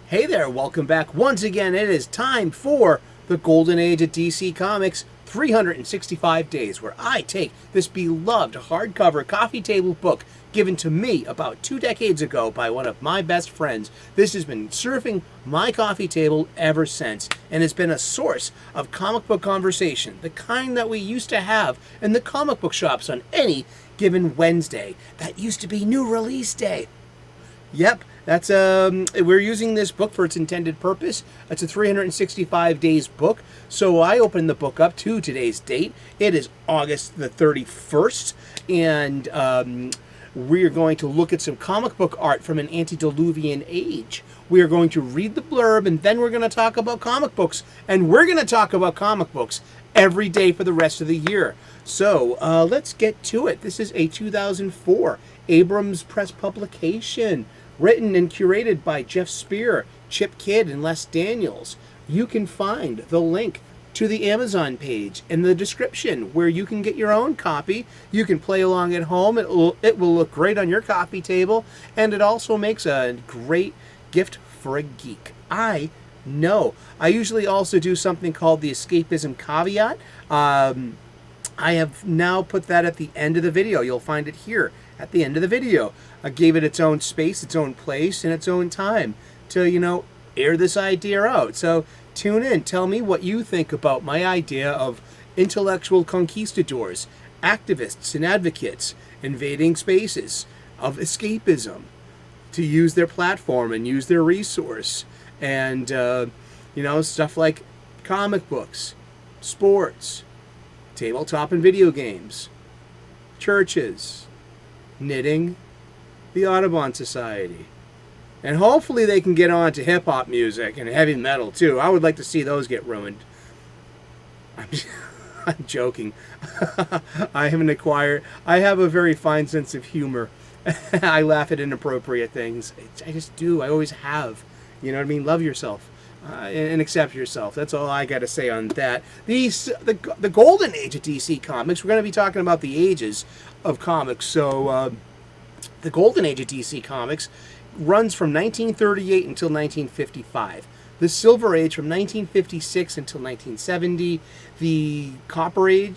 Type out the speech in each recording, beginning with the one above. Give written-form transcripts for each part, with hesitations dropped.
Hey there, welcome back. Once again, it is time for the Golden Age of DC Comics 365 Days, where I take this beloved hardcover coffee table book given to me about 2 decades ago by one of my best friends. This has been surfing my coffee table ever since, and it's been a source of comic book conversation, the kind that we used to have in the comic book shops on any given Wednesday. That used to be new release day. Yep, that's we're using this book for its intended purpose. It's a 365 days book. So I opened the book up to today's date. It is August the 31st, and we're going to look at some comic book art from an antediluvian age. We are going to read the blurb, and then we're going to talk about comic books. And we're going to talk about comic books every day for the rest of the year. So let's get to it. This is a 2004 Abrams press publication, written and curated by Geoff Spear, Chip Kidd, and Les Daniels. You can find the link to the Amazon page in the description where you can get your own copy. You can play along at home. It will look great on your coffee table, and it also makes a great gift for a geek. I know. I usually also do something called the escapism caveat. I have now put that at the end of the video. You'll find it here at the end of the video. I gave it its own space, its own place, and its own time to, air this idea out. So tune in. Tell me what you think about my idea of intellectual conquistadors, activists and advocates invading spaces, of escapism, to use their platform and use their resource. And, stuff like comic books, sports, tabletop and video games, churches, knitting, the Audubon Society. And hopefully they can get on to hip-hop music and heavy metal, too. I would like to see those get ruined. I'm joking. I have a very fine sense of humor. I laugh at inappropriate things. I just do. I always have. You know what I mean? Love yourself. And accept yourself. That's all I got to say on that. The golden age of DC Comics, we're going to be talking about the ages of comics. So the golden age of DC Comics runs from 1938 until 1955. The silver age from 1956 until 1970. The copper age,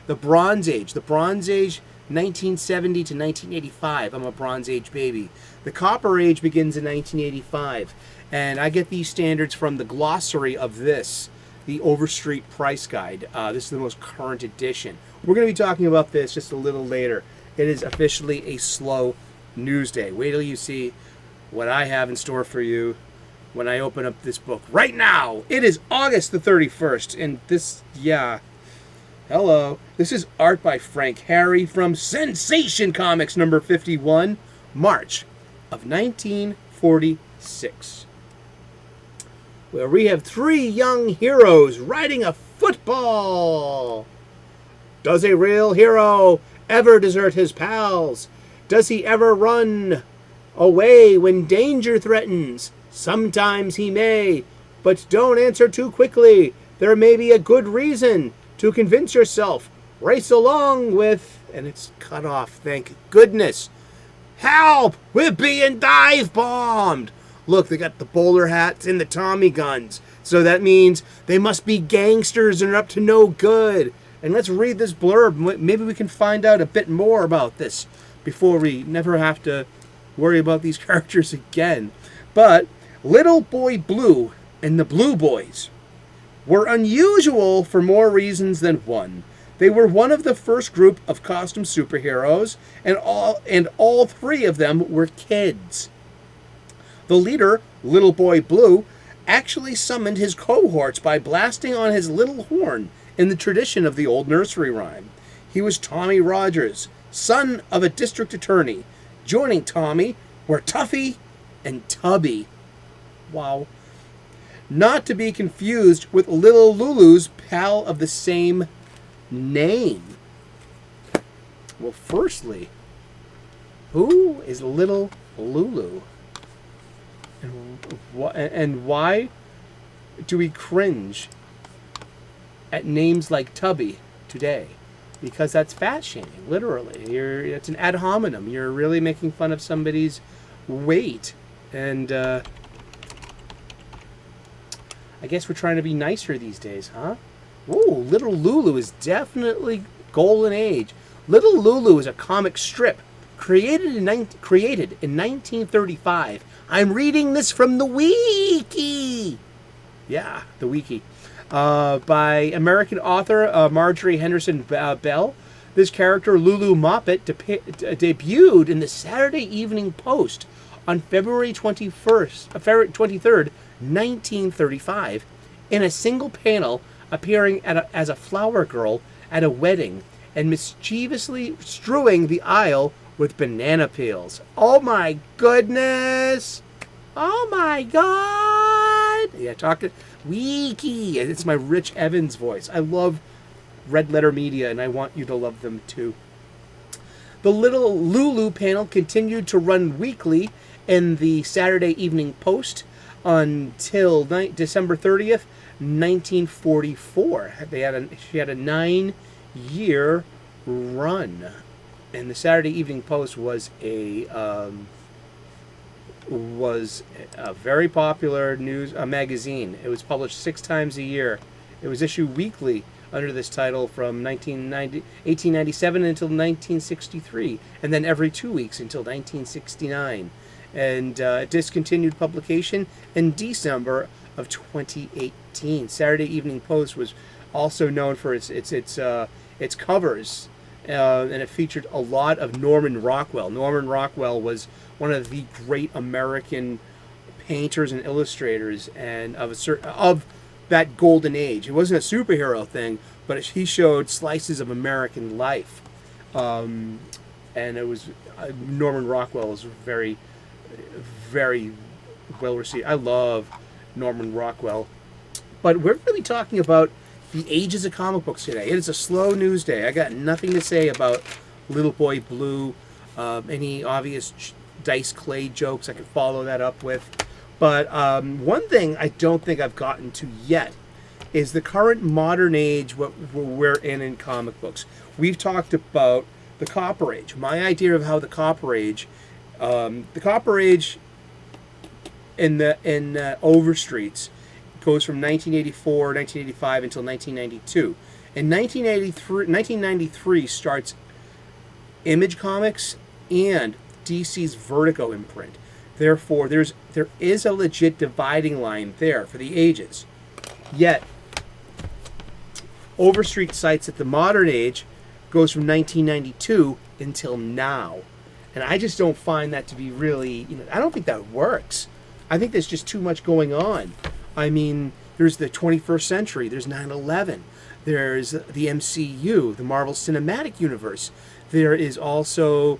the bronze age. The bronze age, 1970 to 1985. I'm a bronze age baby. The copper age begins in 1985. And I get these standards from the glossary of this, the Overstreet Price Guide. This is the most current edition. We're going to be talking about this just a little later. It is officially a slow news day. Wait till you see what I have in store for you when I open up this book. Right now, it is August the 31st. And hello. This is art by Frank Harry from Sensation Comics number 51, March of 1946. Where we have 3 young heroes riding a football. Does a real hero ever desert his pals? Does he ever run away when danger threatens? Sometimes he may, but don't answer too quickly. There may be a good reason to convince yourself. Race along with... And it's cut off, thank goodness. Help! We're being dive-bombed! Look, they got the bowler hats and the Tommy guns. So that means they must be gangsters and are up to no good. And let's read this blurb. Maybe we can find out a bit more about this before we never have to worry about these characters again. But Little Boy Blue and the Blue Boys were unusual for more reasons than one. They were one of the first group of costume superheroes, and all 3 of them were kids. The leader, Little Boy Blue, actually summoned his cohorts by blasting on his little horn in the tradition of the old nursery rhyme. He was Tommy Rogers, son of a district attorney. Joining Tommy were Tuffy and Tubby. Wow. Not to be confused with Little Lulu's pal of the same name. Well, firstly, who is Little Lulu? And why do we cringe at names like Tubby today? Because that's fat shaming, literally. It's an ad hominem. You're really making fun of somebody's weight. And I guess we're trying to be nicer these days, huh? Ooh, Little Lulu is definitely golden age. Little Lulu is a comic strip created in 1935. I'm reading this from the wiki. Yeah, the wiki. By American author Marjorie Henderson Bell. This character, Lulu Moppet, debuted in the Saturday Evening Post on February 23rd, 1935, in a single panel appearing as a flower girl at a wedding and mischievously strewing the aisle with banana peels. Oh my goodness! Oh my god! Yeah, talking wiki. It's my Rich Evans voice. I love Red Letter Media, and I want you to love them too. The Little Lulu panel continued to run weekly in the Saturday Evening Post until December 30th, 1944. She had a 9-year run, and the Saturday Evening Post was a very popular magazine. It was published 6 times a year. It was issued weekly under this title from 1897 until 1963, and then every 2 weeks until 1969. And discontinued publication in December of 2018. Saturday Evening Post was also known for its covers, and it featured a lot of Norman Rockwell. Norman Rockwell was one of the great American painters and illustrators, and of that golden age. It wasn't a superhero thing, but he showed slices of American life, and it was Norman Rockwell was very, very well received. I love Norman Rockwell, but we're really talking about the ages of comic books today. It is a slow news day. I got nothing to say about Little Boy Blue, any obvious Dice Clay jokes I could follow that up with. But one thing I don't think I've gotten to yet is the current modern age what we're in comic books. We've talked about the Copper Age. My idea of how the Copper Age in Overstreets goes from 1984, 1985 until 1992. In 1993 starts Image Comics and DC's Vertigo imprint. Therefore, there is a legit dividing line there for the ages. Yet, Overstreet cites that the modern age goes from 1992 until now. And I just don't find that to be really, I don't think that works. I think there's just too much going on. I mean, there's the 21st century, there's 9/11, there's the MCU, the Marvel Cinematic Universe. There is also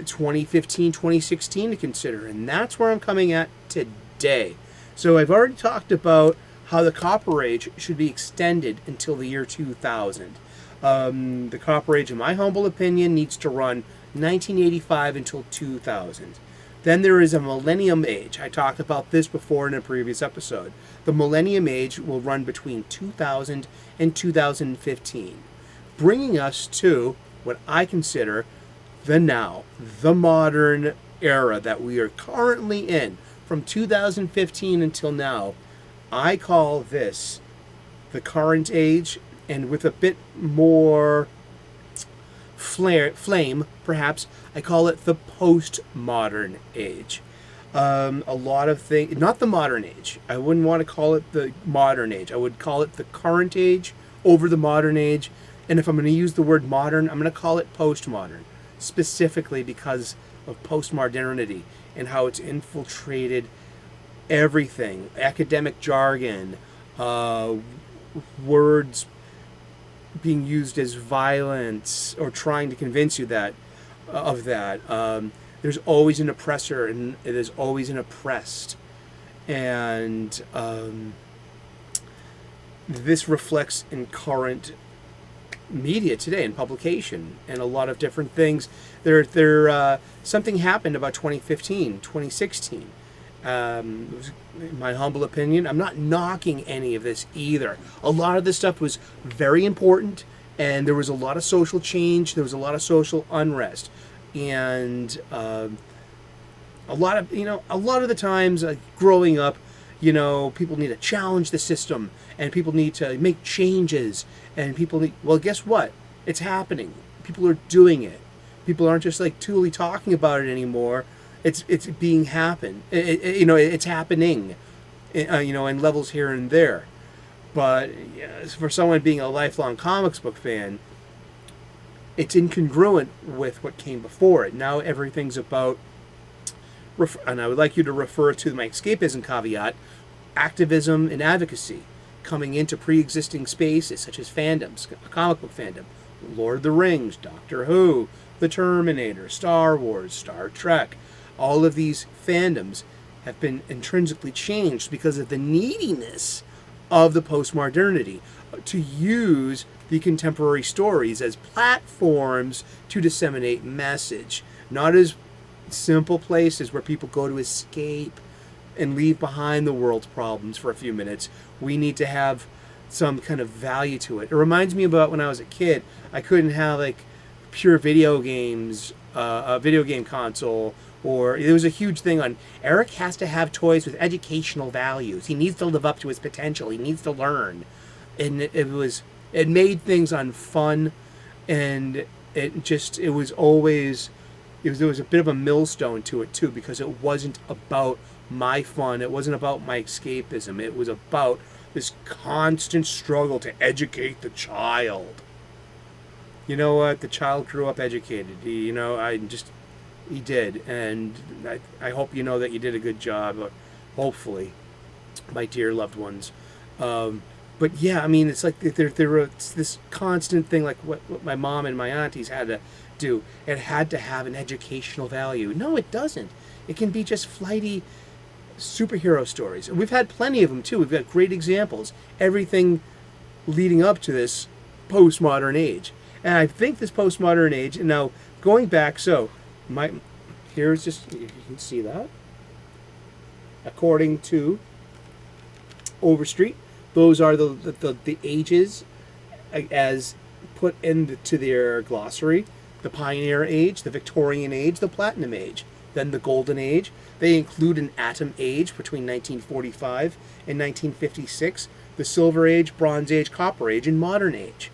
2015, 2016 to consider, and that's where I'm coming at today. So I've already talked about how the Copper Age should be extended until the year 2000. The Copper Age, in my humble opinion, needs to run 1985 until 2000. Then there is a Millennium Age. I talked about this before in a previous episode. The Millennium Age will run between 2000 and 2015, bringing us to what I consider the now, the modern era that we are currently in, from 2015 until now. I call this the current age, and with a bit more flame, perhaps, I call it the postmodern age. A lot of things, not the modern age. I wouldn't want to call it the modern age. I would call it the current age over the modern age. And if I'm going to use the word modern, I'm going to call it postmodern, specifically because of postmodernity and how it's infiltrated everything. Academic jargon, words being used as violence or trying to convince you that of that. There's always an oppressor and there's always an oppressed. And this reflects in current media today and publication and a lot of different things. Something happened about 2015, 2016. In my humble opinion, I'm not knocking any of this either. A lot of this stuff was very important, and there was a lot of social change. There was a lot of social unrest, and a lot of the times growing up, people need to challenge the system, and people need to make changes, and people need, well, guess what? It's happening. People are doing it. People aren't just like totally talking about it anymore. It's being happen. It's happening, in levels here and there. But for someone being a lifelong comics book fan, it's incongruent with what came before it. Now everything's about, and I would like you to refer to my escapism caveat, activism and advocacy coming into pre-existing spaces such as fandoms, a comic book fandom, Lord of the Rings, Doctor Who, The Terminator, Star Wars, Star Trek. All of these fandoms have been intrinsically changed because of the neediness of the postmodernity to use the contemporary stories as platforms to disseminate message, not as simple places where people go to escape and leave behind the world's problems for a few minutes. We need to have some kind of value to it. It reminds me about when I was a kid. I couldn't have like pure video games, a video game console, or there was a huge thing on Eric has to have toys with educational values. He needs to live up to his potential. He needs to learn. And it made things unfun, and there was a bit of a millstone to it too, because it wasn't about my fun. It wasn't about my escapism. It was about this constant struggle to educate the child. You know what? The child grew up educated. He did, and I hope you know that you did a good job. Hopefully, my dear loved ones. But yeah, I mean, it's like it's this constant thing, like what my mom and my aunties had to do. It had to have an educational value. No, it doesn't. It can be just flighty superhero stories. And we've had plenty of them, too. We've got great examples. Everything leading up to this postmodern age. And I think this postmodern age, and now going back, here's just, you can see that. According to Overstreet, those are the ages as put into their glossary. The Pioneer Age, the Victorian Age, the Platinum Age, then the Golden Age. They include an Atom Age between 1945 and 1956, the Silver Age, Bronze Age, Copper Age, and Modern Age.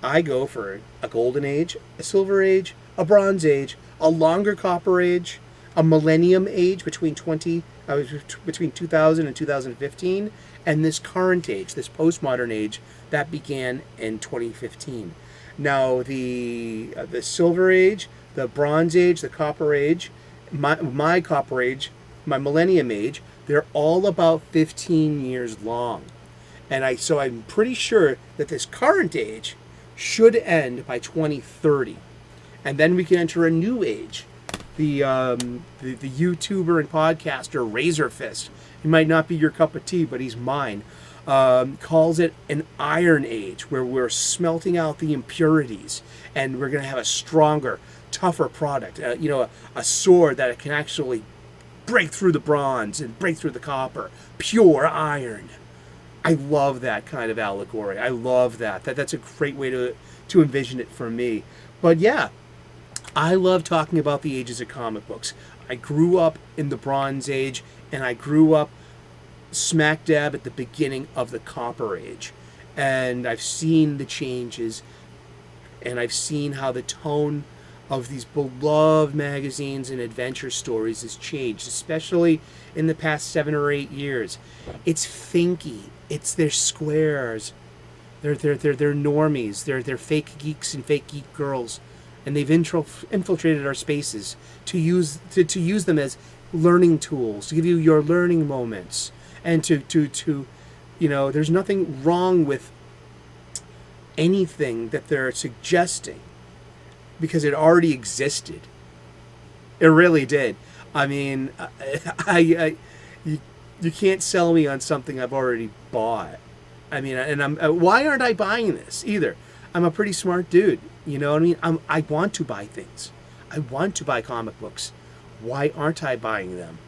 I go for a Golden Age, a Silver Age, a Bronze Age, a longer Copper Age, a Millennium Age between 2000 and 2015, and this current age, this postmodern age, that began in 2015. Now, the Silver Age, the Bronze Age, the Copper Age, my Copper Age, my Millennium Age, they're all about 15 years long. And so I'm pretty sure that this current age should end by 2030. And then we can enter a new age. The YouTuber and podcaster Razorfist, he might not be your cup of tea, but he's mine, calls it an Iron Age, where we're smelting out the impurities and we're going to have a stronger, tougher product. A sword that can actually break through the bronze and break through the copper. Pure iron. I love that kind of allegory. I love that. That's a great way to envision it for me. But yeah, I love talking about the ages of comic books. I grew up in the Bronze Age, and I grew up smack dab at the beginning of the Copper Age. And I've seen the changes, and I've seen how the tone of these beloved magazines and adventure stories has changed, especially in the past 7 or 8 years. It's finky. They're squares. They're normies. They're fake geeks and fake geek girls. And they've infiltrated our spaces to use them as learning tools, to give you your learning moments, and there's nothing wrong with anything that they're suggesting, because it already existed. It really did. I mean, you can't sell me on something I've already bought. I mean, and why aren't I buying this either? I'm a pretty smart dude. You know what I mean? I want to buy things. I want to buy comic books. Why aren't I buying them?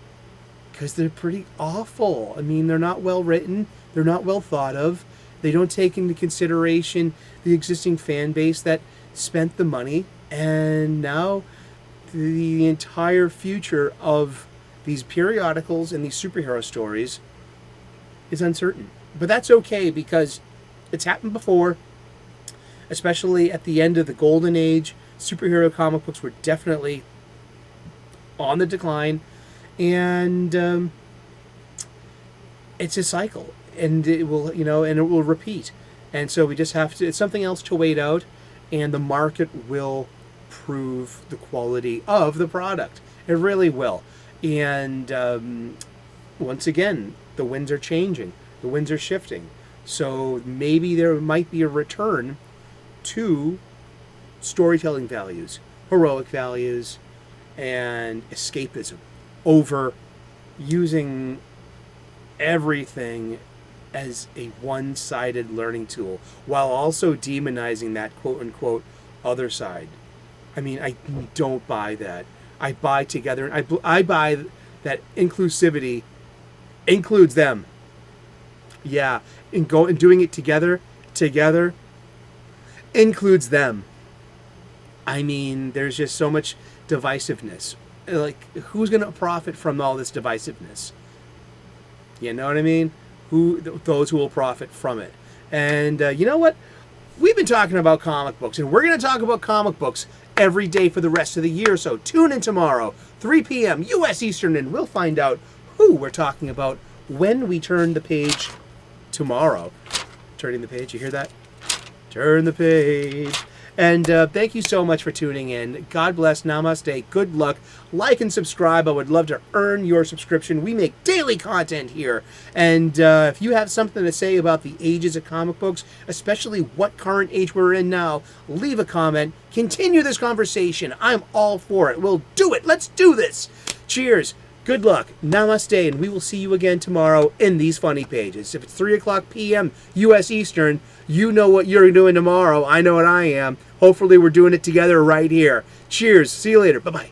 Because they're pretty awful. I mean, they're not well written. They're not well thought of. They don't take into consideration the existing fan base that spent the money. And now the entire future of these periodicals and these superhero stories is uncertain. But that's okay because it's happened before, especially at the end of the golden age. Superhero comic books were definitely on the decline, and it's a cycle, and it will, and it will repeat. And so we just have to, it's something else to wait out, and the market will prove the quality of the product. It really will. And once again, the winds are changing. The winds are shifting. So maybe there might be a return to storytelling values, heroic values, and escapism over using everything as a one-sided learning tool while also demonizing that quote-unquote other side. I mean, I don't buy that. I buy together. I buy that inclusivity includes them. Yeah, and doing it together includes them. I mean, there's just so much divisiveness. Like, who's going to profit from all this divisiveness? You know what I mean? Those who will profit from it. And you know what? We've been talking about comic books, and we're going to talk about comic books every day for the rest of the year. So tune in tomorrow, 3 p.m. U.S. Eastern, and we'll find out who we're talking about when we turn the page tomorrow. Turning the page, you hear that? Turn the page. And thank you so much for tuning in. God bless. Namaste. Good luck. Like and subscribe. I would love to earn your subscription. We make daily content here. And if you have something to say about the ages of comic books, especially what current age we're in now, leave a comment. Continue this conversation. I'm all for it. We'll do it. Let's do this. Cheers. Good luck. Namaste. And we will see you again tomorrow in these funny pages. If it's 3 o'clock p.m. U.S. Eastern, you know what you're doing tomorrow. I know what I am. Hopefully we're doing it together right here. Cheers. See you later. Bye-bye.